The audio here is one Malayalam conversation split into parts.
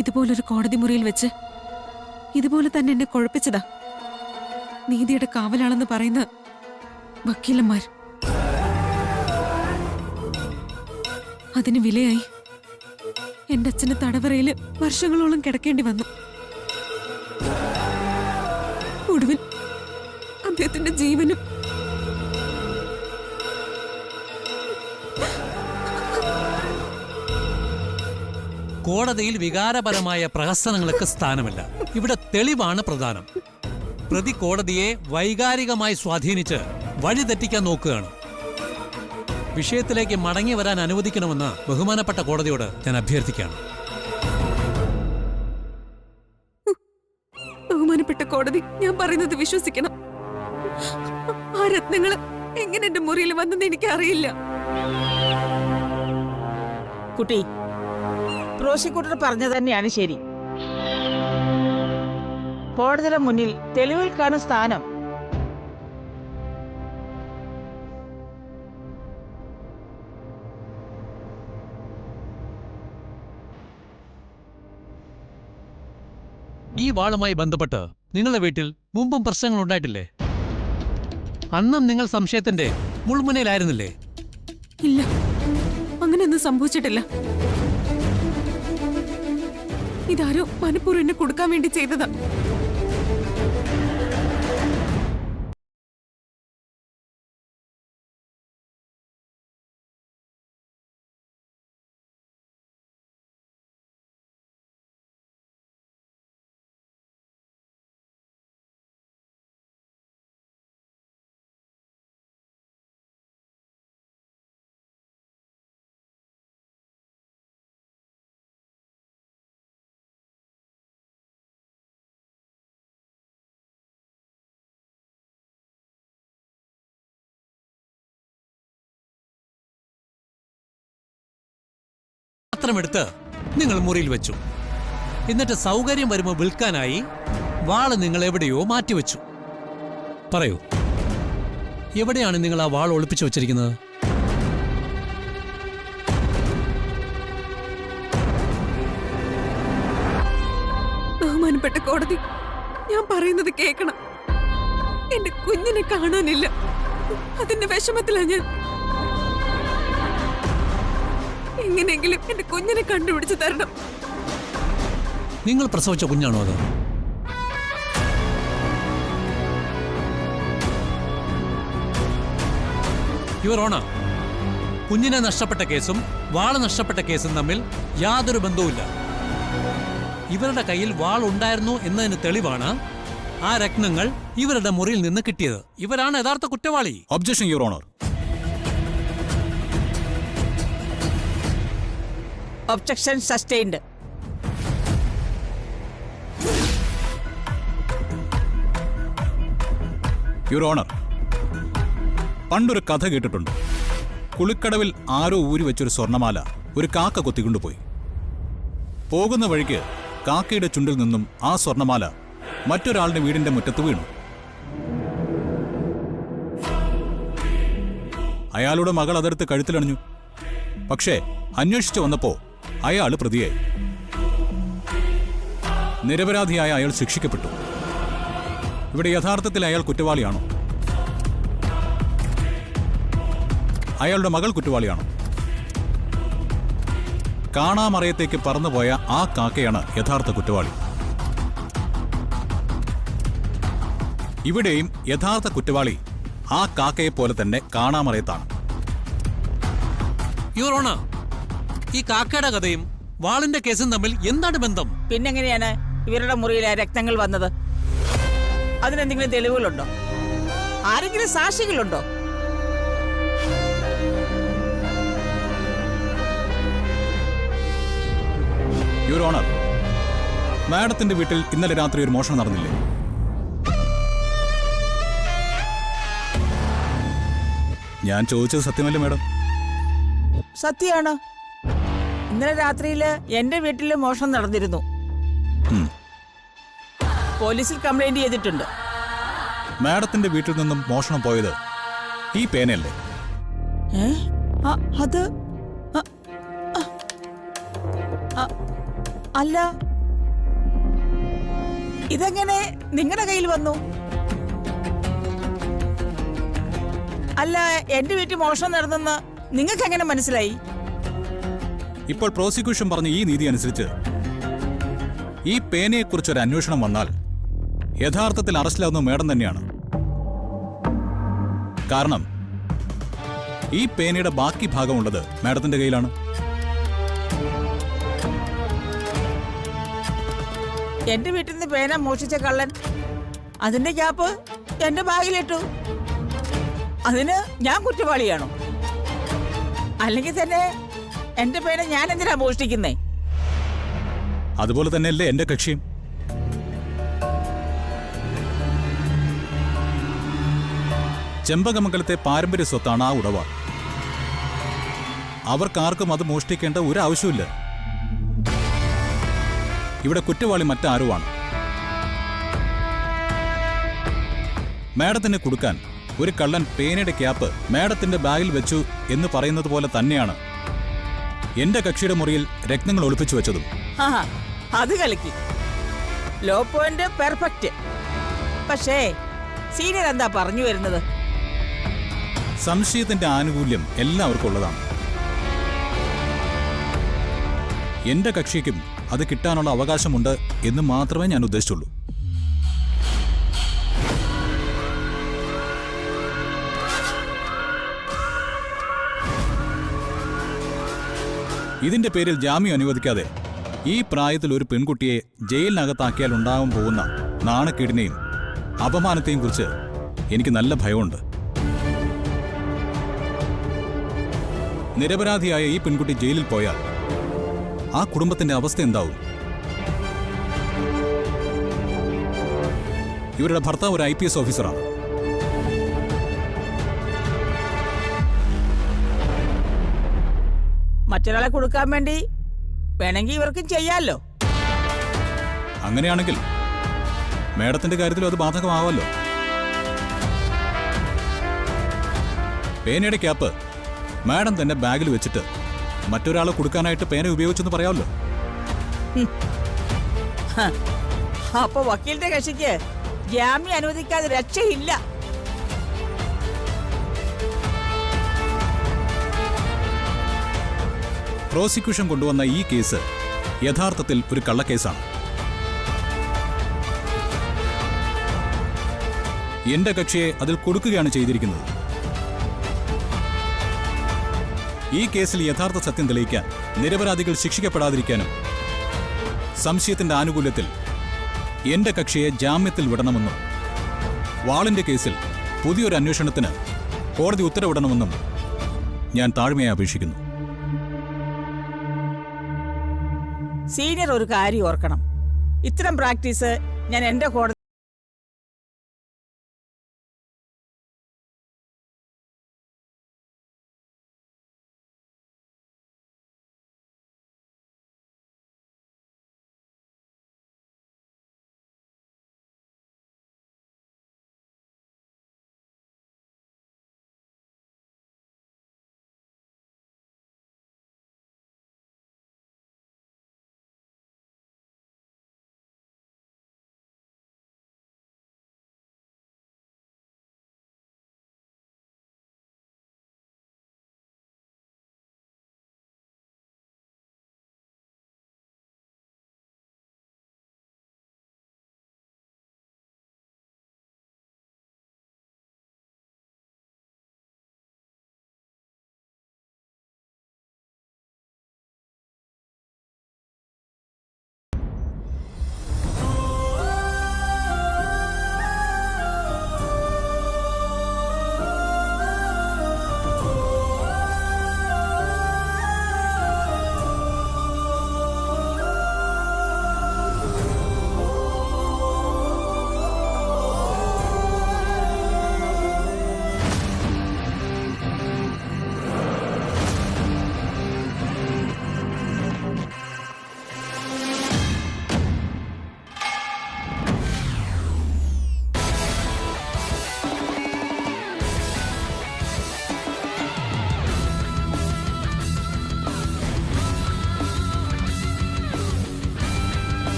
ഇതുപോലൊരു കോടതി മുറിയിൽ വെച്ച് ഇതുപോലെ തന്നെ എന്നെ കുഴപ്പിച്ചതാ നീതിയുടെ കാവലാണെന്ന് പറയുന്ന വക്കീലന്മാർ. അതിന് വിലയായി എന്റെ അച്ഛന് തടവറയില് വർഷങ്ങളോളം കിടക്കേണ്ടി വന്നു. ഒടുവിൽ അദ്ദേഹത്തിന്റെ ജീവനും. കോടതിയിൽ വികാരപരമായ പ്രഹസനങ്ങൾക്ക് സ്ഥാനമില്ല. ഇവിടെ തെളിവാണ് പ്രധാനം. പ്രതി കോടതിയെ വൈകാരികമായി സ്വാധീനിച്ച് വഴിതെറ്റിക്കാൻ നോക്കുകയാണ്. വിഷയത്തിലേക്ക് മടങ്ങി വരാൻ അനുവദിക്കണമെന്ന് ബഹുമാനപ്പെട്ട കോടതിയോട് ഞാൻ അഭ്യർത്ഥിക്കുകയാണ്. ബഹുമാനപ്പെട്ട കോടതി, ഞാൻ പറയുന്നത് വിശ്വസിക്കണം. ആ രത്നങ്ങള് എങ്ങനെ എന്റെ മുറിയിൽ വന്നെന്ന് എനിക്ക് അറിയില്ല. കുട്ടി, പ്രോസിക്യൂട്ടർ പറഞ്ഞു തന്നെയാണ് ശരി. കോടതിയുടെ മുന്നിൽ തെളിവുകൾക്കാണ് സ്ഥാനം. ഈ വാളുമായി ബന്ധപ്പെട്ട് നിങ്ങളുടെ വീട്ടിൽ മുമ്പും പ്രശ്നങ്ങൾ ഉണ്ടായിട്ടില്ലേ? അന്നും നിങ്ങൾ സംശയത്തിന്റെ മുൾമുനയിലായിരുന്നില്ലേ? ഇല്ല, അങ്ങനെയൊന്നും സംഭവിച്ചിട്ടില്ല. ഇതാരോ മനഃപൂർവ്വം എന്നെ കൊടുക്കാൻ വേണ്ടി ചെയ്തതാ. പാത്രമെടുത്ത് നിങ്ങൾ മുറിയിൽ വെച്ചു. എന്നിട്ട് സൗകര്യം വരുമ്പോൾ വിൽക്കാനായി വാള് നിങ്ങൾ എവിടെയോ മാറ്റിവെച്ചു. പറയൂ, എവിടെയാണ് നിങ്ങൾ ആ വാൾ ഒളിപ്പിച്ചു വെച്ചിരിക്കുന്നത്? ബഹുമാനപ്പെട്ട കോടതി, ഞാൻ പറയുന്നത് കേൾക്കണം. എന്റെ കുഞ്ഞിനെ കാണാനില്ല. അതിന്റെ വിഷമത്തിലാ ഞാൻ. എങ്ങനെയെങ്കിലും എന്റെ കുഞ്ഞിനെ കണ്ടുപിടിച്ച് തരണം. നിങ്ങൾ പ്രസവിച്ച കുഞ്ഞാണോ അത്? യുവർ ഓണർ, കുഞ്ഞിനെ നഷ്ടപ്പെട്ട കേസും വാള് നഷ്ടപ്പെട്ട കേസും തമ്മിൽ യാതൊരു ബന്ധവുമില്ല. ഇവരുടെ കയ്യിൽ വാൾ ഉണ്ടായിരുന്നു എന്നതിന് തെളിവാണ് ആ രത്നങ്ങൾ ഇവരുടെ മുറിയിൽ നിന്ന് കിട്ടിയത്. ഇവരാണ് യഥാർത്ഥ കുറ്റവാളി. Objection your honour. Objection sustained. Your honour, പണ്ടൊരു കഥ കേട്ടിട്ടുണ്ട്. കുളിക്കടവിൽ ആരോ ഊരി വെച്ചൊരു സ്വർണമാല ഒരു കാക്ക കൊത്തിക്കൊണ്ടുപോയി. പോകുന്ന വഴിക്ക് കാക്കയുടെ ചുണ്ടിൽ നിന്നും ആ സ്വർണമാല മറ്റൊരാളുടെ വീടിന്റെ മുറ്റത്ത് വീണു. അയാളുടെ മകൾ അതെടുത്ത് കഴുത്തിലണിഞ്ഞു. പക്ഷേ അന്വേഷിച്ചു വന്നപ്പോ അയാൾ പ്രതിയായി. നിരപരാധിയായ അയാൾ ശിക്ഷിക്കപ്പെട്ടു. ഇവിടെ യഥാർത്ഥത്തിൽ അയാൾ കുറ്റവാളിയാണോ? അയാളുടെ മകൾ കുറ്റവാളിയാണോ? കാണാമറയത്തേക്ക് പറന്നുപോയ ആ കാക്കയാണ് യഥാർത്ഥ കുറ്റവാളി. ഇവിടെയും യഥാർത്ഥ കുറ്റവാളി ആ കാക്കയെ പോലെ തന്നെ കാണാമറയത്താണ്. യുവർ ഓണർ, ഈ കാക്കയുടെ കഥയും വാളിന്റെ കേസും തമ്മിൽ എന്താണ് ബന്ധം? പിന്നെങ്ങനെയാണ് ഇവരുടെ മുറിയിലെ രക്തങ്ങൾ വന്നത്? അതിനെന്തെങ്കിലും തെളിവുകളുണ്ടോ? ആരെങ്കിലും സാക്ഷികളുണ്ടോ? യുവർ ഓണർ, മാഡത്തിന്റെ വീട്ടിൽ ഇന്നലെ രാത്രി ഒരു മോഷണം നടന്നില്ലേ? ഞാൻ ചോദിച്ചത് സത്യമല്ലേ മാഡം? സത്യമാണ്. ഇന്നലെ രാത്രിയില് എന്റെ വീട്ടില് മോഷണം നടന്നിരുന്നു. പോലീസിൽ കംപ്ലൈന്റ് ചെയ്തിട്ടുണ്ട്. മാഡത്തിന്റെ വീട്ടിൽ നിന്നും മോഷണം പോയത് ഈ പേനയല്ലേ? അത് അല്ല, ഇതെങ്ങനെ നിങ്ങളുടെ കയ്യിൽ വന്നു? അല്ല, എന്റെ വീട്ടിൽ മോഷണം നടന്നെന്ന് നിങ്ങൾക്ക് എങ്ങനെ മനസ്സിലായി? ഇപ്പോൾ പ്രോസിക്യൂഷൻ പറഞ്ഞ ഈ നീതി അനുസരിച്ച് ഈ പേനയെക്കുറിച്ചൊരു അന്വേഷണം വന്നാൽ യഥാർത്ഥത്തിൽ അറസ്റ്റിലാവുന്ന മേഡം തന്നെയാണ്. കാരണം ഈ പേനയുടെ ബാക്കി ഭാഗമുള്ളത് മേഡത്തിന്റെ കയ്യിലാണ്. എന്റെ വീട്ടിൽ നിന്ന് പേന മോഷിച്ച കള്ളൻ അതിന്റെ ക്യാപ്പ് എന്റെ ബാഗിലിട്ടു. അതിന് ഞാൻ കുറ്റവാളിയാണോ? അല്ലെങ്കിൽ തന്നെ എന്റെ പേന ഞാൻ എന്തിനാ മോഷ്ടിക്കുന്നേ? അതുപോലെ തന്നെയല്ലേ എന്റെ കക്ഷിയും. ചെമ്പകമംഗലത്തെ പാരമ്പര്യ സ്വത്താണ് ആ ഉടവ. അവർക്കാർക്കും അത് മോഷ്ടിക്കേണ്ട ഒരു ആവശ്യമില്ല. ഇവിടെ കുറ്റവാളി മറ്റാരുമാണ്. മേഡത്തിന് കൊടുക്കാൻ ഒരു കള്ളൻ പേനയുടെ ക്യാപ്പ് മേഡത്തിന്റെ ബാഗിൽ വെച്ചു എന്ന് പറയുന്നത് പോലെ തന്നെയാണ് എന്റെ കക്ഷിയുടെ മുറിയിൽ രത്നങ്ങൾ ഒളിപ്പിച്ചു വെച്ചതും. ആ, അത് കളിക്ക്. Low point perfect. പക്ഷേ സീനിയർ എന്താ പറഞ്ഞു വരുന്നത്? സംശയത്തിന്റെ ആനുകൂല്യം എല്ലാവർക്കും ഉള്ളതാണ്. എന്റെ കക്ഷിക്കും അത് കിട്ടാനുള്ള അവകാശമുണ്ട് എന്ന് മാത്രമേ ഞാൻ ഉദ്ദേശിച്ചുള്ളൂ. ഇതിന്റെ പേരിൽ ജാമ്യം അനുവദിക്കാതെ ഈ പ്രായത്തിൽ ഒരു പെൺകുട്ടിയെ ജയിലിനകത്താക്കിയാൽ ഉണ്ടാകാൻ പോകുന്ന നാണക്കേടിനെയും അപമാനത്തെയും കുറിച്ച് എനിക്ക് നല്ല ഭയമുണ്ട്. നിരപരാധിയായ ഈ പെൺകുട്ടി ജയിലിൽ പോയാൽ ആ കുടുംബത്തിന്റെ അവസ്ഥ എന്താവും? ഇവരുടെ ഭർത്താവ് ഒരു IPS ഓഫീസറാണ്. മറ്റൊരാളെ കൊടുക്കാൻ വേണ്ടി വേണമെങ്കിൽ ഇവർക്കും ചെയ്യാമല്ലോ. അങ്ങനെയാണെങ്കിൽ മേഡത്തിന്റെ കാര്യത്തിലും അത് ബാധകമാവല്ലോ. പേനയുടെ ക്യാപ്പ് മാഡം തന്നെ ബാഗിൽ വെച്ചിട്ട് മറ്റൊരാളെ കൊടുക്കാനായിട്ട് പേന ഉപയോഗിച്ചെന്ന് പറയാമല്ലോ. അപ്പൊ വക്കീലിന്റെ കക്ഷിക്ക് ജാമ്യം അനുവദിക്കാതെ രക്ഷയില്ല. പ്രോസിക്യൂഷൻ കൊണ്ടുവന്ന ഈ കേസ് യഥാർത്ഥത്തിൽ ഒരു കള്ളക്കേസാണ്. എന്റെ കക്ഷിയെ അതിൽ കൊടുക്കുകയാണ് ചെയ്തിരിക്കുന്നത്. ഈ കേസിൽ യഥാർത്ഥ സത്യം തെളിയിക്കാൻ, നിരപരാധികൾ ശിക്ഷിക്കപ്പെടാതിരിക്കാനും സംശയത്തിന്റെ ആനുകൂല്യത്തിൽ എന്റെ കക്ഷിയെ ജാമ്യത്തിൽ വിടണമെന്നും വാളിന്റെ കേസിൽ പുതിയൊരു അന്വേഷണത്തിന് കോടതി ഉത്തരവിടണമെന്നും ഞാൻ താഴ്മയായി അപേക്ഷിക്കുന്നു. സീനിയർ ഒരു കാര്യം ഓർക്കണം. ഇത്തരം പ്രാക്ടീസ് ഞാൻ എന്റെ കോടതി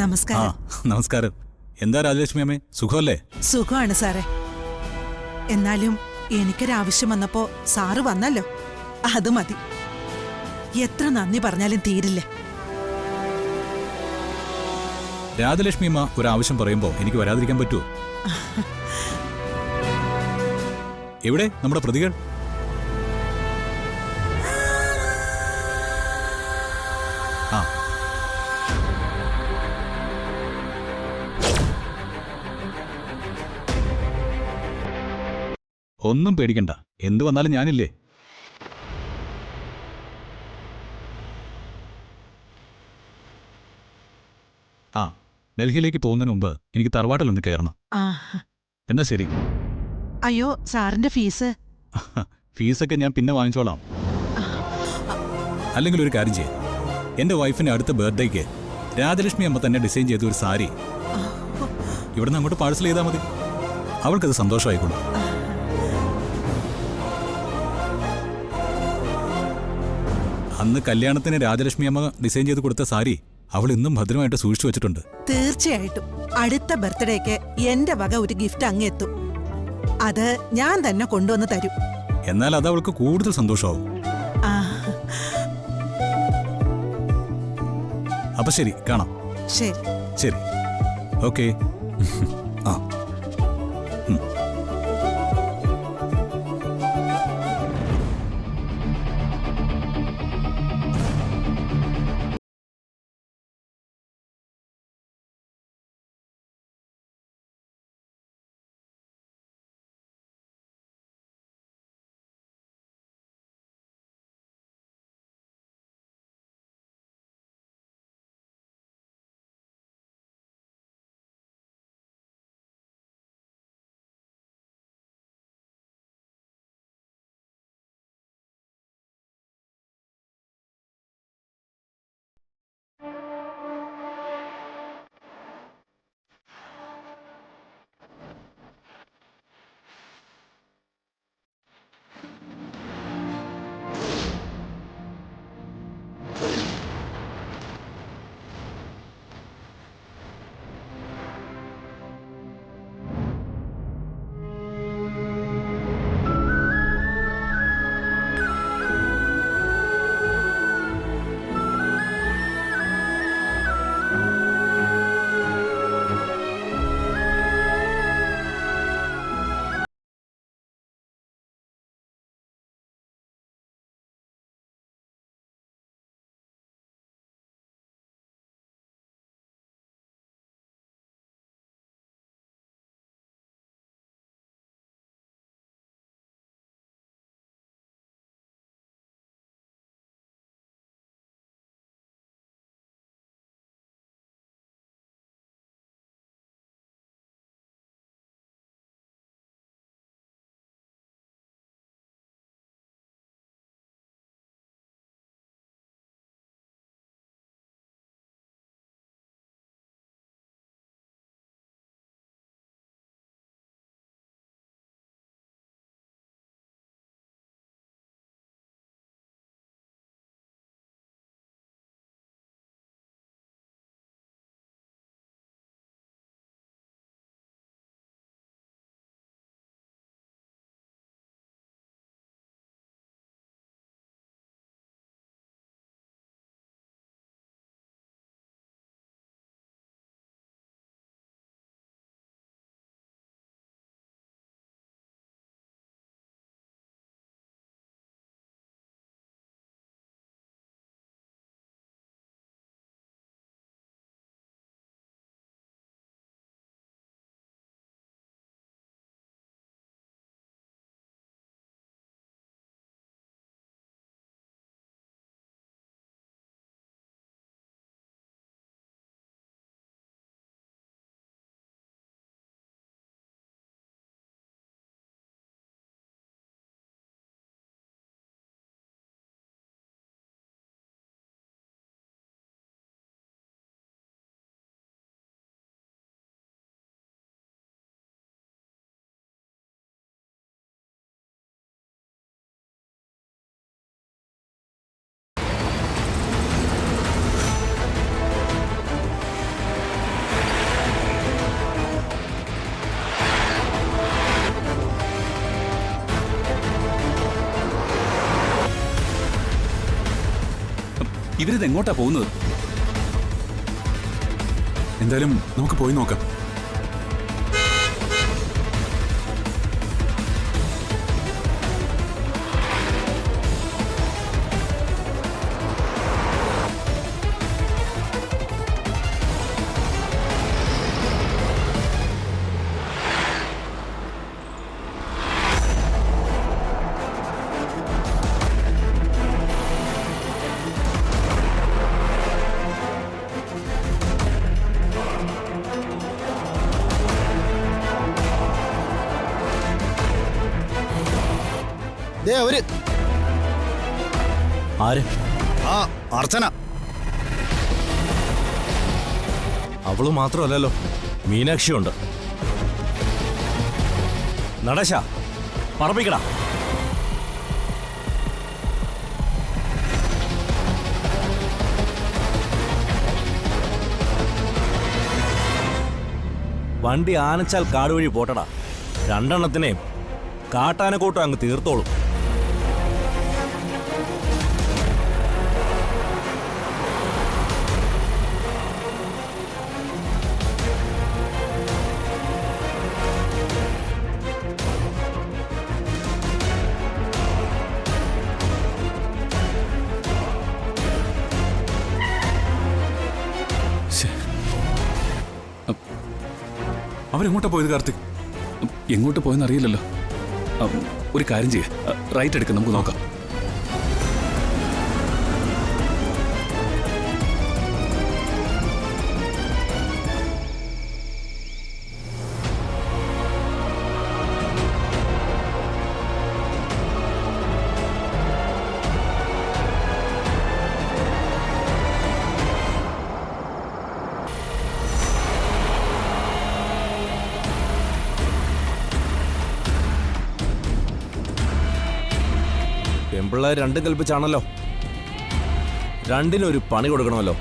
നമസ്കാരം. നമസ്കാരം. എന്താ രാജലക്ഷ്മി അമ്മേ, സുഖമല്ലേ? സുഖമാണ് സാറേ. എന്നാലും എനിക്കൊരാവശ്യം വന്നപ്പോ സാറ് വന്നല്ലോ, അത് മതി. എത്ര നന്ദി പറഞ്ഞാലും തീരില്ല. രാജലക്ഷ്മി അമ്മ ഒരാവശ്യം പറയുമ്പോ എനിക്ക് വരാതിരിക്കാൻ പറ്റുമോ? എവിടെ നമ്മുടെ പ്രതികൾ? ആ, ഒന്നും പേടിക്കണ്ട, എന്തു വന്നാലും ഞാനില്ലേ. ആ, ഡൽഹിയിലേക്ക് പോകുന്നതിന് മുമ്പ് എനിക്ക് തറവാട്ടിലൊന്ന് കയറണം. ആ, എന്നാ ശരി. അയ്യോ സാറിന്റെ ഫീസ്. ഫീസൊക്കെ ഞാൻ പിന്നെ വാങ്ങിച്ചോളാം. അല്ലെങ്കിൽ ഒരു കാര്യം ചെയ്യാം, എൻ്റെ വൈഫിൻ്റെ അടുത്ത ബർത്ത്ഡേക്ക് രാജലക്ഷ്മി അമ്മ തന്നെ ഡിസൈൻ ചെയ്ത ഒരു സാരി ഇവിടുന്ന് അങ്ങോട്ട് പാഴ്സൽ ചെയ്താൽ മതി. അവൾക്കത് സന്തോഷമായിക്കോളും. അന്ന് കല്യാണത്തിന് രാജലക്ഷ്മി അമ്മ ഡിസൈൻ ചെയ്ത് കൊടുത്ത സാരി അവൾ ഇന്നും ഭദ്രമായിട്ട് സൂക്ഷിച്ചു വെച്ചിട്ടുണ്ട്. തീർച്ചയായിട്ടും അടുത്ത ബർത്ത്ഡേക്ക് എന്റെ വക ഒരു ഗിഫ്റ്റ് അങ്ങെത്തും. അത് ഞാൻ തന്നെ കൊണ്ടുവന്ന് തരും. എന്നാൽ അത് അവൾക്ക് കൂടുതൽ സന്തോഷമാവും. ആ, അപ്പൊ ശരി, കാണാം. ശരി. ശരി, ഓക്കെ. ആ. ഇവരിത് എങ്ങോട്ടാ പോകുന്നത്? എന്തായാലും നമുക്ക് പോയി നോക്കാം. അവര് ആര്? ആ അർച്ചന. അവള് മാത്രമല്ലല്ലോ, മീനാക്ഷിയുണ്ട്. നടശ പറപ്പിക്കടാ. വണ്ടി ആനച്ചാൽ കാട് വഴി പോട്ടടാ. രണ്ടെണ്ണത്തിനെയും കാട്ടാനക്കൂട്ടം അങ്ങ് തീർത്തോളും. അവരെങ്ങോട്ടാ പോയത് കാർത്തിക്? എങ്ങോട്ട് പോയെന്ന് അറിയില്ലല്ലോ. ഒരു കാര്യം ചെയ്യേ, റൈറ്റ് എടുക്കാം, നമുക്ക് നോക്കാം. പെമ്പിള്ളേർ രണ്ടും കൽപ്പിച്ചാണല്ലോ. രണ്ടിനും ഒരു പണി കൊടുക്കണമല്ലോ.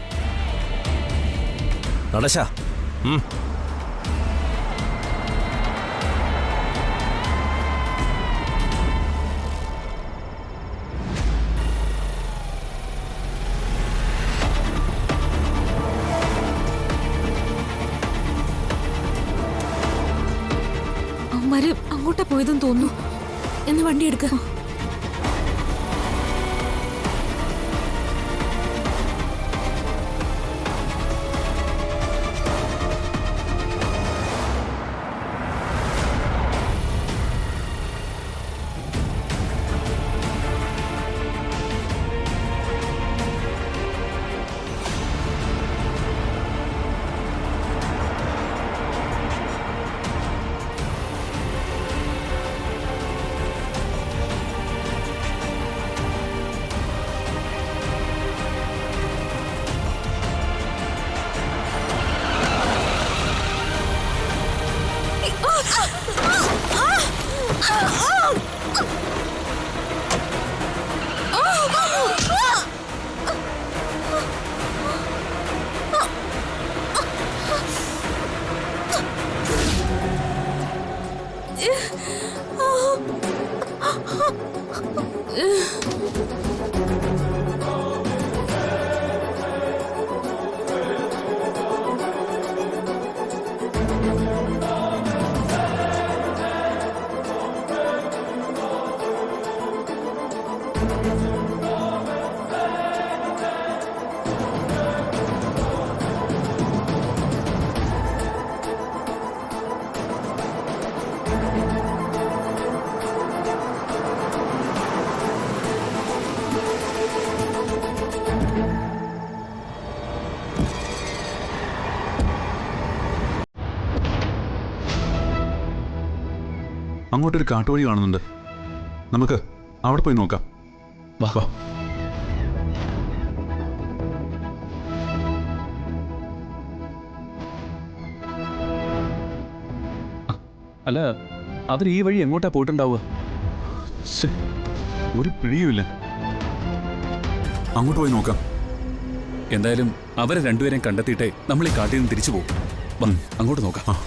നടശ അവന്മാര് അങ്ങോട്ടാ പോയതെന്ന് തോന്നുന്നു. എന്ന് വണ്ടി എടുക്ക. അങ്ങോട്ടൊരു കാട്ടുവഴി കാണുന്നുണ്ട്. നമുക്ക് അവിടെ പോയി നോക്കാം. വാ വാ. അല്ല, അവർ ഈ വഴി എങ്ങോട്ടാ പോയിട്ടുണ്ടാവുക? ഒരു പിടിയുമില്ല. അങ്ങോട്ട് പോയി നോക്കാം. എന്തായാലും അവരെ രണ്ടുപേരെയും കണ്ടെത്തിയിട്ടേ നമ്മൾ ഈ കാട്ടിൽ നിന്ന് തിരിച്ചു പോകും. അങ്ങോട്ട് നോക്കാം.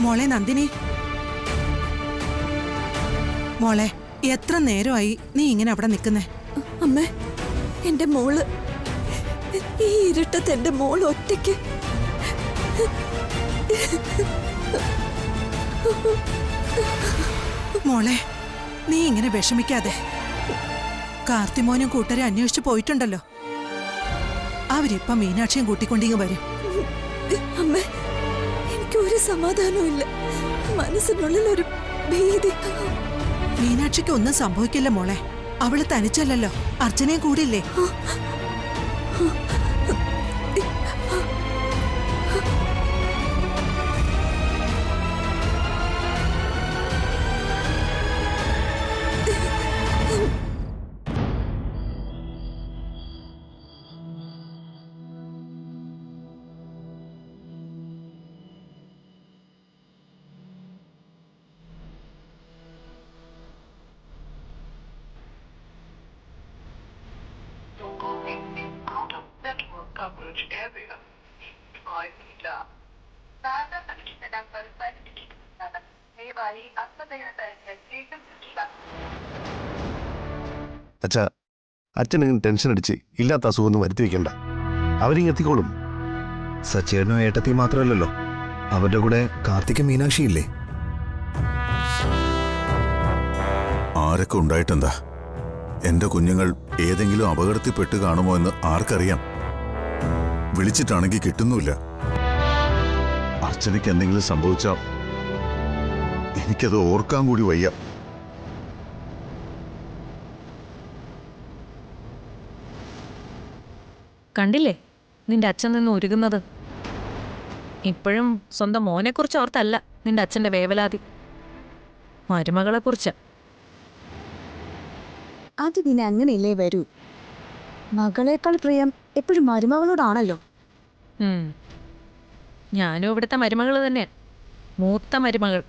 മോളെ നന്ദിനി, മോളെ എത്ര നേരമായി നീ ഇങ്ങനെ അവിടെ നിൽക്കുന്നേ? അമ്മേ, എന്റെ മോള്, ഈ ഇരുട്ടത്ത് എന്റെ മോൾ ഒറ്റയ്ക്ക്. മോളെ നീ ഇങ്ങനെ വിഷമിക്കാതെ. കാർത്തിമോനും കൂട്ടരെ അന്വേഷിച്ചു പോയിട്ടുണ്ടല്ലോ. അവരിപ്പം മീനാക്ഷിയും കൂട്ടിക്കൊണ്ടിങ്ങ് വരും. അമ്മേ, എനിക്കൊരു സമാധാനവും ഇല്ല. മനസ്സിനുള്ളിൽ ഒരു ഭീതി. മീനാക്ഷിക്ക് ഒന്നും സംഭവിക്കില്ല മോളെ. അവള് തനിച്ചല്ലല്ലോ, അർച്ചനയും കൂടില്ലേ? അച്ഛാ, അച്ഛനിങ്ങനെ ടെൻഷൻ അടിച്ച് ഇല്ലാത്ത അസുഖമൊന്നും വരുത്തി വെക്കണ്ട. അവരിങ്ങ് എത്തിക്കോളും. സച്ചേട്ടനും ഏട്ടത്തി മാത്രമല്ലല്ലോ, അവരുടെ കൂടെ കാർത്തിക മീനാക്ഷി ഇല്ലേ? ആരൊക്കെ ഉണ്ടായിട്ടെന്താ? എന്റെ കുഞ്ഞുങ്ങൾ ഏതെങ്കിലും അപകടത്തിൽപ്പെട്ട് കാണുമോ എന്ന് ആർക്കറിയാം? വിളിച്ചിട്ടാണെങ്കിൽ കിട്ടുന്നുമില്ല. അർച്ചനയ്ക്ക് എന്തെങ്കിലും സംഭവിച്ചാൽ എനിക്കത് ഓർക്കാൻ കൂടി വയ്യ. കണ്ടില്ലേ നിന്റെ അച്ഛൻ നിന്ന് ഒരുങ്ങുന്നത്? ഇപ്പോഴും സ്വന്തം മോനെക്കുറിച്ച് ഓർത്തല്ല നിന്റെ അച്ഛൻ്റെ വേവലാതി, മരുമകളെക്കുറിച്ച്. അത് പിന്നെ അങ്ങനെയല്ലേ വരൂ. മകളേക്കാൾ പ്രിയം എപ്പോഴും മരുമകളോടാണല്ലോ. ഞാനും ഇവിടുത്തെ മരുമകൾ തന്നെ, മൂത്ത മരുമകൾ.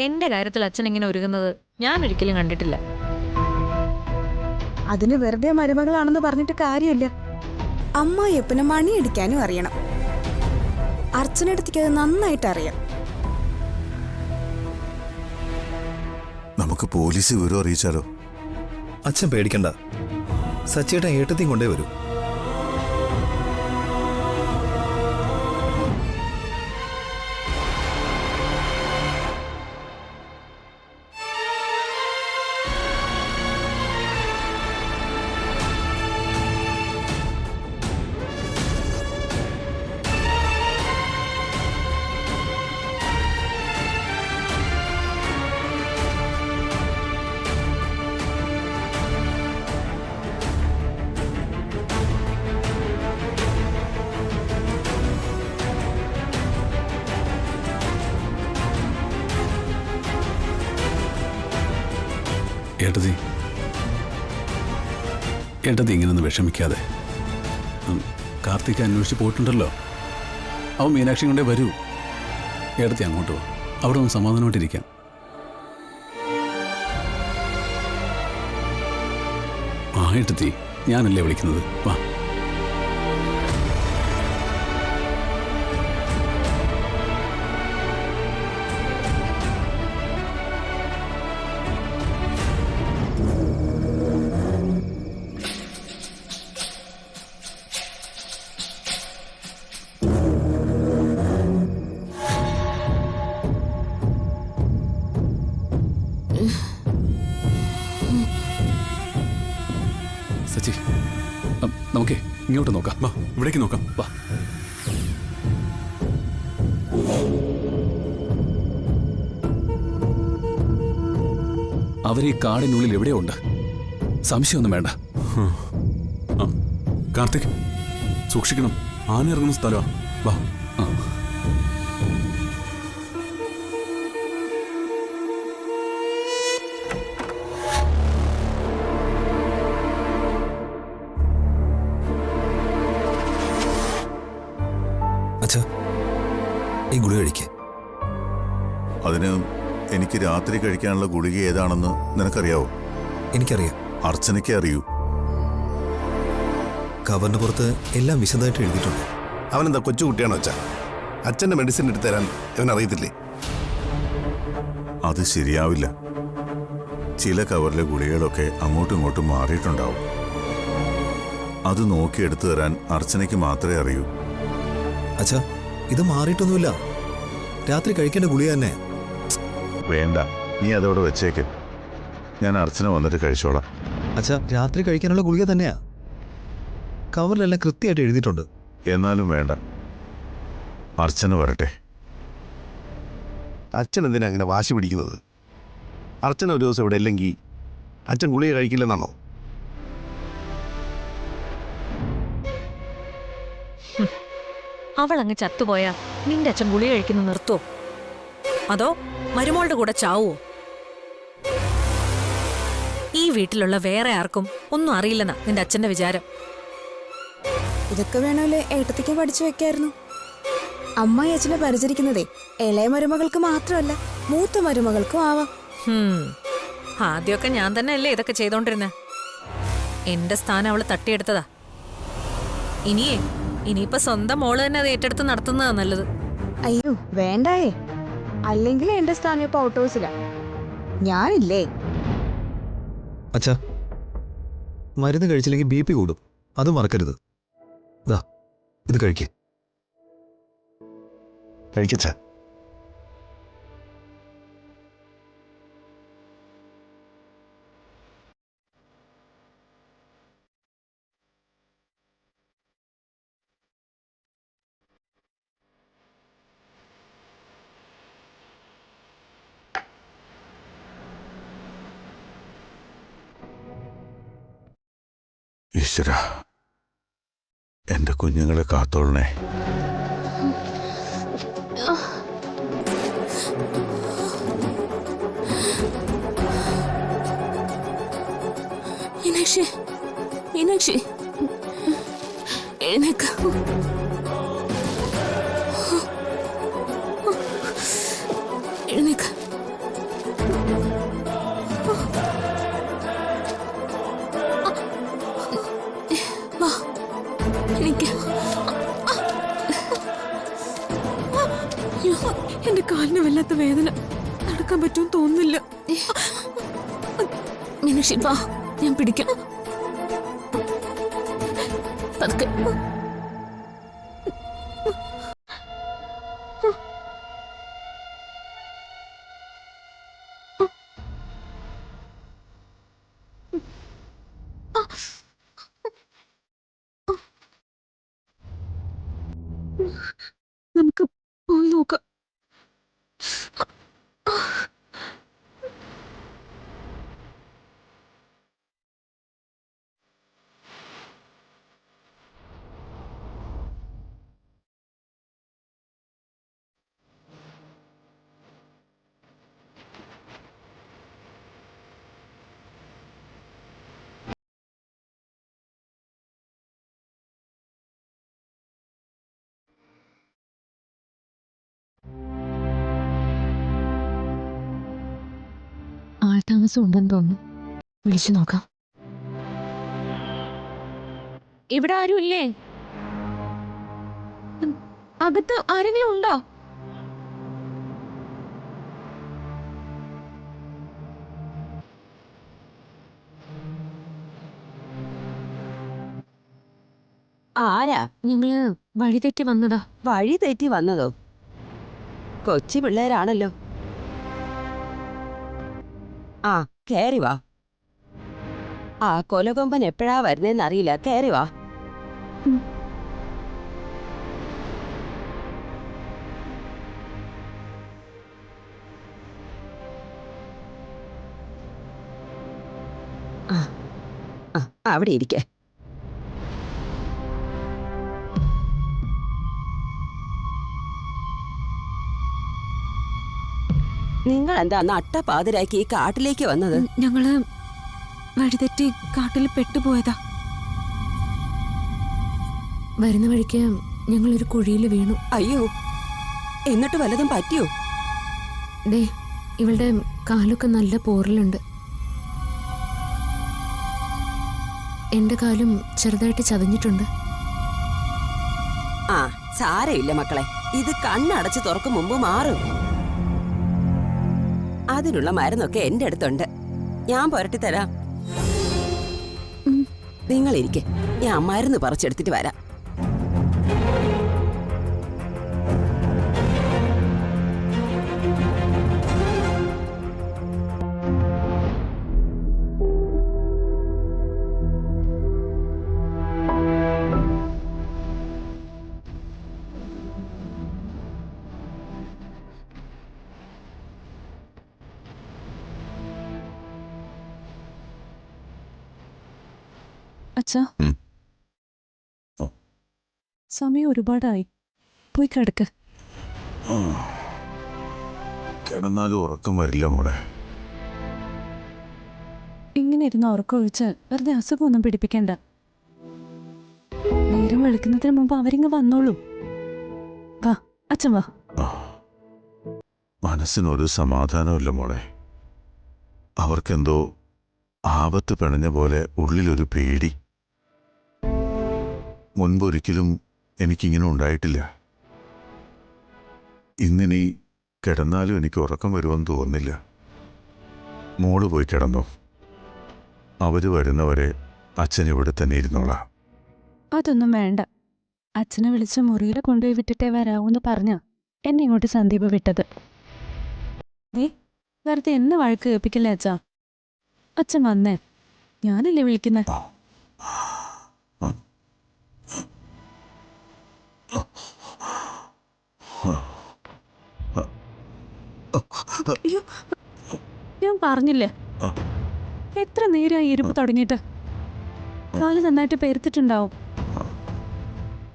എൻ്റെ കാര്യത്തിൽ അച്ഛൻ ഇങ്ങനെ ഒരുങ്ങുന്നത് ഞാൻ ഒരിക്കലും കണ്ടിട്ടില്ല. അതിന് വെറുതെ മരുമകളാണെന്ന് പറഞ്ഞിട്ട് കാര്യമില്ല. അമ്മായിയപ്പന് മണിയടിക്കാനും അറിയണം. അർച്ചനടുത്തേക്ക് അത് നന്നായിട്ട് അറിയാം. നമുക്ക് പോലീസ് വിവരം അറിയിച്ചാലോ? അച്ഛൻ പേടിക്കണ്ട, സച്ചേട്ടൻ ഏട്ടത്തെയും കൊണ്ടേ വരൂ. ഏട്ടത്തി ഇങ്ങനൊന്ന് വിഷമിക്കാതെ. കാർത്തിക് അന്വേഷിച്ച് പോയിട്ടുണ്ടല്ലോ, അവൻ മീനാക്ഷി കൊണ്ടേ വരൂ. ഏട്ടത്തി അങ്ങോട്ട് പോ, അവിടെ ഒന്ന് സമാധാനമായിട്ടിരിക്കാം. ആ ഏട്ടത്തി, ഞാനല്ലേ വിളിക്കുന്നത്, വാ. സച്ചി, നമുക്കേ ഇങ്ങോട്ട് നോക്കാം. വാ, ഇവിടേക്ക് നോക്കാം, വാ. അവരെ ഈ കാടിനുള്ളിൽ എവിടെയോ ഉണ്ട്, സംശയമൊന്നും വേണ്ട. കാർത്തിക്, സൂക്ഷിക്കണം, ആന ഇറങ്ങുന്ന സ്ഥലമാ. വാ. അച്ഛാ, ഈ ഗുളിക കഴിക്കേ. അതിന് എനിക്ക് രാത്രി കഴിക്കാനുള്ള ഗുളിക ഏതാണെന്ന് നിനക്കറിയാവോ? എനിക്കറിയാം. അർച്ചനയ്ക്ക് അറിയൂ. കവറിന് പുറത്ത് എല്ലാം വിശദമായിട്ട് എഴുതിയിട്ടുണ്ട്. അവനെന്താ കൊച്ചുകുട്ടിയാണോ അച്ഛാ? അച്ഛൻ്റെ മെഡിസിൻ എടുത്തു തരാൻ ഇവനറിയത്തില്ലേ? അത് ശരിയാവില്ല. ചില കവറിലെ ഗുളികളൊക്കെ അങ്ങോട്ടും ഇങ്ങോട്ടും മാറിയിട്ടുണ്ടാവും. അത് നോക്കി എടുത്തു തരാൻ അർച്ചനയ്ക്ക് മാത്രമേ അറിയൂ. അച്ഛാ, ഇത് മാറിയിട്ടൊന്നുമില്ല. രാത്രി കഴിക്കേണ്ട ഗുളിക തന്നെ. വേണ്ട, നീ അതോടെ വെച്ചേക്ക്. ഞാൻ അർച്ചന വന്നിട്ട് കഴിച്ചോളാം. അച്ഛാ, രാത്രി കഴിക്കാനുള്ള ഗുളിക തന്നെയാ. കവറിലെല്ലാം കൃത്യമായിട്ട് എഴുതിയിട്ടുണ്ട്. എന്നാലും വേണ്ട, അർച്ചന വരട്ടെ. അച്ഛൻ എന്തിനാ അങ്ങനെ വാശി പിടിക്കുന്നത്? അർച്ചന ഒരു ദിവസം ഇവിടെ ഇല്ലെങ്കിൽ അച്ഛൻ ഗുളിക കഴിക്കില്ലെന്നാണോ? അവൾ അങ്ങ് ചത്തുപോയാ നിന്റെ അച്ഛൻ ഗുളിക കഴിക്കുന്ന നിർത്തുവോ? അതോ മരുമോളുടെ കൂടെ ചാവുവോ? ഈ വീട്ടിലുള്ള വേറെ ആർക്കും ഒന്നും അറിയില്ലെന്നാ നിന്റെ അച്ഛന്റെ വിചാരം. ഇതൊക്കെ വേണമല്ലേ ഏട്ടത്തിക്ക് പഠിച്ചു വെക്കായിരുന്നു. അമ്മായി അച്ഛനെ പരിചരിക്കുന്നതേ ഇളയ മരുമകൾക്ക് മാത്രമല്ല, മൂത്ത മരുമകൾക്കും ആവാം. ആദ്യമൊക്കെ ഞാൻ തന്നെ അല്ലേ ഇതൊക്കെ ചെയ്തോണ്ടിരുന്നെ. എന്റെ സ്ഥാനം അവള് തട്ടിയെടുത്തതാ. ഇനിയിപ്പൊ സ്വന്തം മോള് തന്നെ അത് ഏറ്റെടുത്ത് നടത്തുന്നതാ നല്ലത്. അയ്യോ വേണ്ടായേ, അല്ലെങ്കിൽ എന്റെ സ്ഥാനം ഇപ്പൊ ഔട്ട് ഹൗസിലാ. ഞാനില്ലേ. അച്ഛാ, മരുന്ന് കഴിച്ചില്ലെങ്കിൽ BP കൂടും. അത് മറക്കരുത്. ദാ, ഇത് കഴിക്കേ. കഴിക്കച്ച. ഈശ്വര, എന്റെ കുഞ്ഞുങ്ങളെ കാത്തോളണേ. മീനാക്ഷി, മീനാക്ഷി എഴുന്നേക്ക. എഴുന്നേക്ക. എന്റെ കാലിന് വല്ലാത്ത വേദന. നടക്കാൻ പറ്റുമെന്ന് തോന്നുന്നില്ല. മീനാക്ഷി വാ, ഞാൻ പിടിക്കാം. പതുക്കെ. നമുക്ക് പോയി നോക്കാം. ആൾതാമസം ഉണ്ടെന്ന് തോന്നുന്നു. വിളിച്ചു നോക്കാം. ഇവിടെ ആരും ഇല്ലേ? അകത്ത് ആരെങ്കിലും ഉണ്ടോ? ആരാ? ഞങ്ങള് വഴിതെറ്റി വന്നതാ. വഴി തെറ്റി വന്നതോ? കൊച്ചു പിള്ളേരാണല്ലോ. ആ, കേറി വാ. ആ കൊലകൊമ്പൻ എപ്പോഴാ വരുന്നേന്നറിയില്ല. കേറി വാ. അവിടെ ഇരിക്കെ. നിങ്ങൾ എന്താ നട്ടപ്പാതിരാക്കി ഈ കാട്ടിലേക്ക് വന്നത്? ഞങ്ങള് വഴിതെറ്റി കാട്ടിൽ പെട്ടുപോയതാ. വരുന്ന വഴിക്ക് ഞങ്ങളൊരു കുഴിയിൽ വീണു. അയ്യോ, എന്നിട്ട് വല്ലതും പറ്റിയോ? ദേ, ഇവളുടെ കാലൊക്കെ നല്ല പോറലുണ്ട്. എന്റെ കാലും ചെറുതായിട്ട് ചതഞ്ഞിട്ടുണ്ട്. ആ, സാരമില്ല മക്കളെ, ഇത് കണ്ണടച്ച് തുറക്കും മുമ്പ് മാറും. അതിനുള്ള മരുന്നൊക്കെ എന്റെ അടുത്തുണ്ട്, ഞാൻ പുരട്ടിത്തരാം. നിങ്ങളിരിക്കെ, ഞാൻ മരുന്ന് പറിച്ചെടുത്തിട്ട് വരാം. അച്ഛാ, സമയം ഒരുപാടായി, പോയി കിടക്ക്. കിടന്നാലും ഉറക്കം വരില്ല മോളെ. ഇങ്ങനെ ഇരുന്ന് ഉറക്കമൊഴിച്ച് വെറുതെ അസുഖമൊന്നും പിടിപ്പിക്കണ്ട. നേരം വെളുക്കുന്നതിന് മുമ്പ് അവരിങ്ങ് വന്നോളൂ. വാ അച്ഛൻ വാ. മനസ്സിനൊരു സമാധാനമില്ല മോളെ. അവർക്കെന്തോ ആപത്ത് പിണഞ്ഞ പോലെ ഉള്ളിലൊരു പേടി. മുൻപൊരിക്കലും എനിക്കിങ്ങനെ ഉണ്ടായിട്ടില്ല. ഇന്നിനി കിടന്നാലും എനിക്ക് ഉറക്കം വരുമെന്ന് തോന്നുന്നില്ല. മോള് പോയി കിടന്നോ. അവര് വരുന്നവരെ അച്ഛൻ ഇവിടെ തന്നെ ഇരുന്നോളാം. അതൊന്നും വേണ്ട. അച്ഛനെ വിളിച്ച് മുറിയിൽ കൊണ്ടുപോയി വിട്ടിട്ടേ വരാവൂന്ന് പറഞ്ഞ എന്നെ ഇങ്ങോട്ട് സന്ദീപ് വിട്ടത്. വെറുതെ എന്നെ വഴക്ക് കേൾപ്പിക്കില്ലേ അച്ഛാ. അച്ഛൻ വന്നേ, ഞാനല്ലേ വിളിക്കുന്നേ. ഞാൻ പറഞ്ഞില്ലേ, എത്ര നേരമായി ഇരിപ്പ് തുടങ്ങിയിട്ട്. കാല് നന്നായിട്ട് പെരുത്തിട്ടുണ്ടാവും.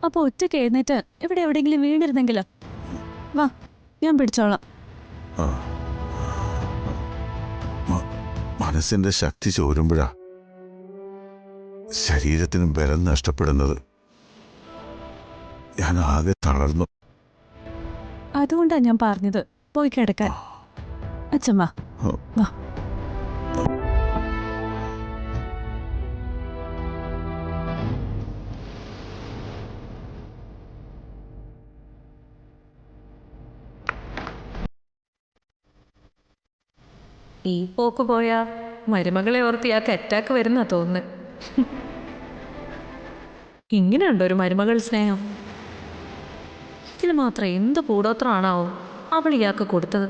അപ്പൊ ഒറ്റയ്ക്ക് എഴുന്നേറ്റ് ഇവിടെ എവിടെയെങ്കിലും വീണിരുന്നെങ്കിലോ. വാ, ഞാൻ പിടിച്ചോളാം. മനസ്സിന്റെ ശക്തി ചോരുമ്പോഴാ ശരീരത്തിന് ബലം നഷ്ടപ്പെടുന്നത്. ഞാൻ ആകെ തളർന്നു. അതുകൊണ്ടാ ഞാൻ പറഞ്ഞത് പോയി കിടക്കാൻ. അച്ഛൻ വാ. വാ. ഈ പോക്ക് പോയാ മരുമകളെ ഓർത്ത് ഇയാൾക്ക് അറ്റാക്ക് വരുന്ന തോന്നുന്നു. ഇങ്ങനെയുണ്ടോ ഒരു മരുമകൾ സ്നേഹം? ഇതിൽ മാത്രം എന്ത് കൂടോത്രമാണാവോ അവൾ ഇയാൾക്ക് കൊടുത്തത്.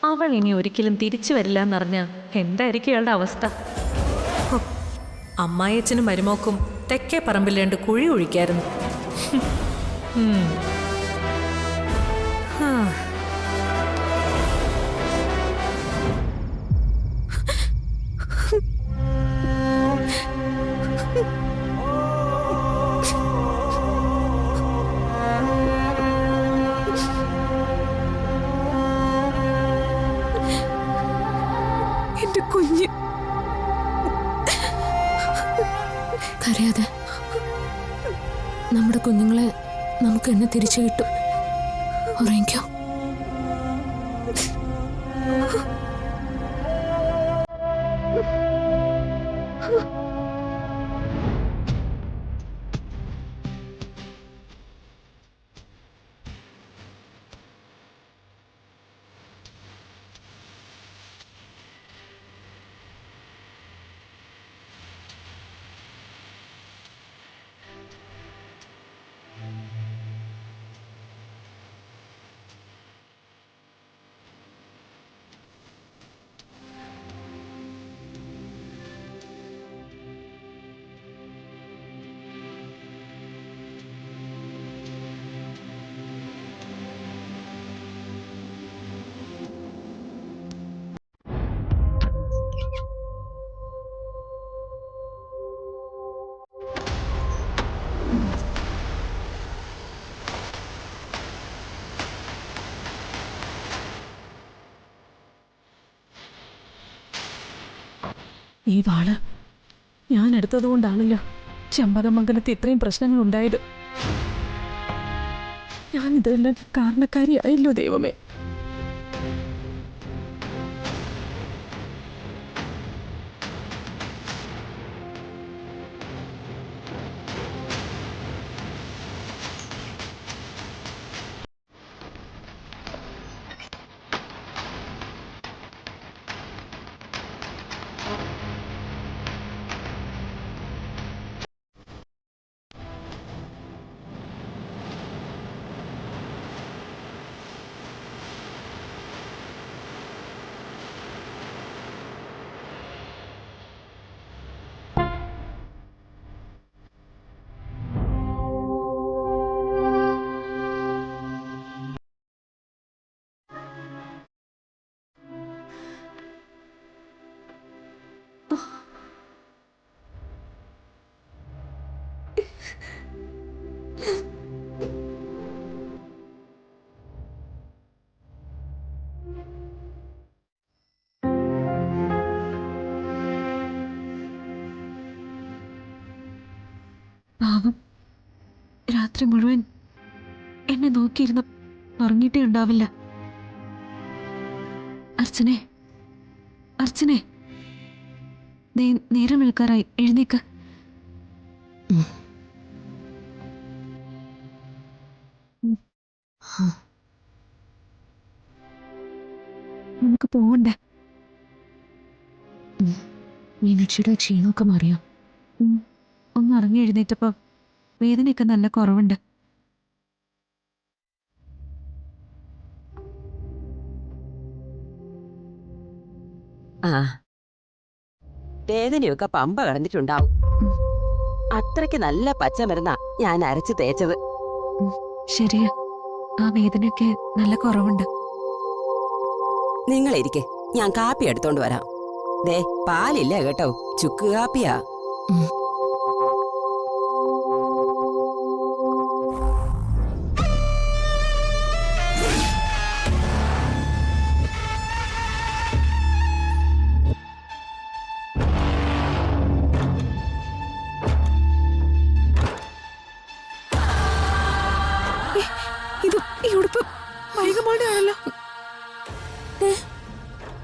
അവൾ ഇനി ഒരിക്കലും തിരിച്ചു വരില്ല എന്നറിഞ്ഞ എന്തായിരിക്കും ഇയാളുടെ അവസ്ഥ? അമ്മായിയച്ഛനും മരുമോക്കും തെക്കേ പറമ്പിൽ 2 കുഴി ഒഴിക്കായിരുന്നു. എന്റെ കുഞ്ഞ്. കരയാതെ, നമ്മുടെ കുഞ്ഞുങ്ങളെ നമുക്ക് തന്നെ തിരിച്ചു കിട്ടും. ഉറങ്ങിക്കോ. ഈ വാള് ഞാൻ എടുത്തതുകൊണ്ടാണല്ലോ ചെമ്പകമംഗലത്ത് ഇത്രയും പ്രശ്നങ്ങൾ ഉണ്ടായത്. ഞാൻ ഇതെല്ലാം കാരണക്കാരിയായല്ലോ ദൈവമേ. പാവം രാത്രി മുഴുവൻ എന്നെ നോക്കിയിരുന്ന ഉറങ്ങിയിട്ടേ ഉണ്ടാവില്ല. അർച്ചനെ, അർച്ചനെ, നേരം വെളുക്കാറായി, എഴുന്നേക്ക്. നമുക്ക് പോവണ്ടേ? മീനാക്ഷിയുടെ ക്ഷീണമൊക്കെ മാറിയോ? ഒന്ന് ഇറങ്ങി എഴുന്നേറ്റപ്പോ വേദനയൊക്കെ നല്ല കുറവുണ്ട്. ആ വേദനയൊക്കെ പമ്പ കടന്നിട്ടുണ്ടാവും. അത്രയ്ക്ക് നല്ല പച്ചമരുന്നാ ഞാൻ അരച്ച് തേച്ചത്. ശരിയാ, ആ വേദനയൊക്കെ നല്ല കുറവുണ്ട്. നിങ്ങളിരിക്കെ, ഞാൻ കാപ്പി എടുത്തോണ്ട് വരാം. ദേ പാലില്ല കേട്ടോ, ചുക്ക് കാപ്പിയാ.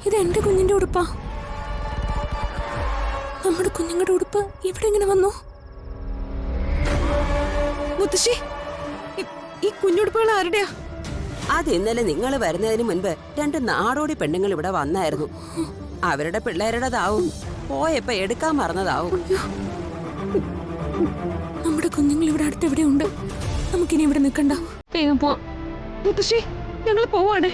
ഇത് എന്റെ കുഞ്ഞിന്റെ ഉടുപ്പാ. നമ്മുടെ കുഞ്ഞുങ്ങളുടെ ഉടുപ്പ് ഇവിടെ എങ്ങനെ വന്നു? മുത്തശ്ശി, ഈ കുഞ്ഞുടുപ്പുകൾ ആരുടെയാ? അത് ഇന്നലെ നിങ്ങൾ വരുന്നതിന് മുൻപ് 2 നാടോടി പെണ്ണുങ്ങൾ ഇവിടെ വന്നായിരുന്നു. അവരുടെ പിള്ളേരുടേതാവും. പോയപ്പോ എടുക്കാൻ മറന്നതാവും. നമ്മുടെ കുഞ്ഞുങ്ങൾ ഇവിടെ അടുത്തെവിടെയുണ്ട്. നമുക്കിനി ഇവിടെ നിൽക്കണ്ട, വേഗം പോ. മുത്തശ്ശി, ഞങ്ങൾ പോവാണേ.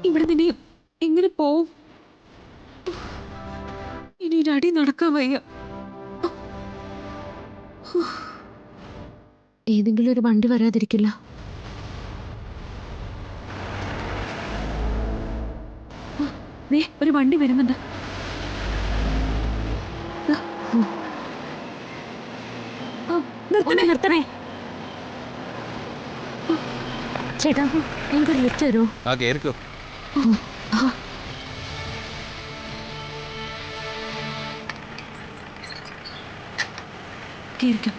ഇവിടെ നിന്ന് എങ്ങനെ പോവും? ഇനി അടി നടക്കാൻ വയ്യ. ഏതെങ്കിലും ഒരു വണ്ടി വരാതിരിക്കില്ല. ഒരു വണ്ടി വരുന്നുണ്ട്. നിർത്തണേ ചേട്ടാ, എനിക്കൊരു ലിഫ്റ്റ് തരുമോ? കേറിക്കോ. കേറിക്കോ.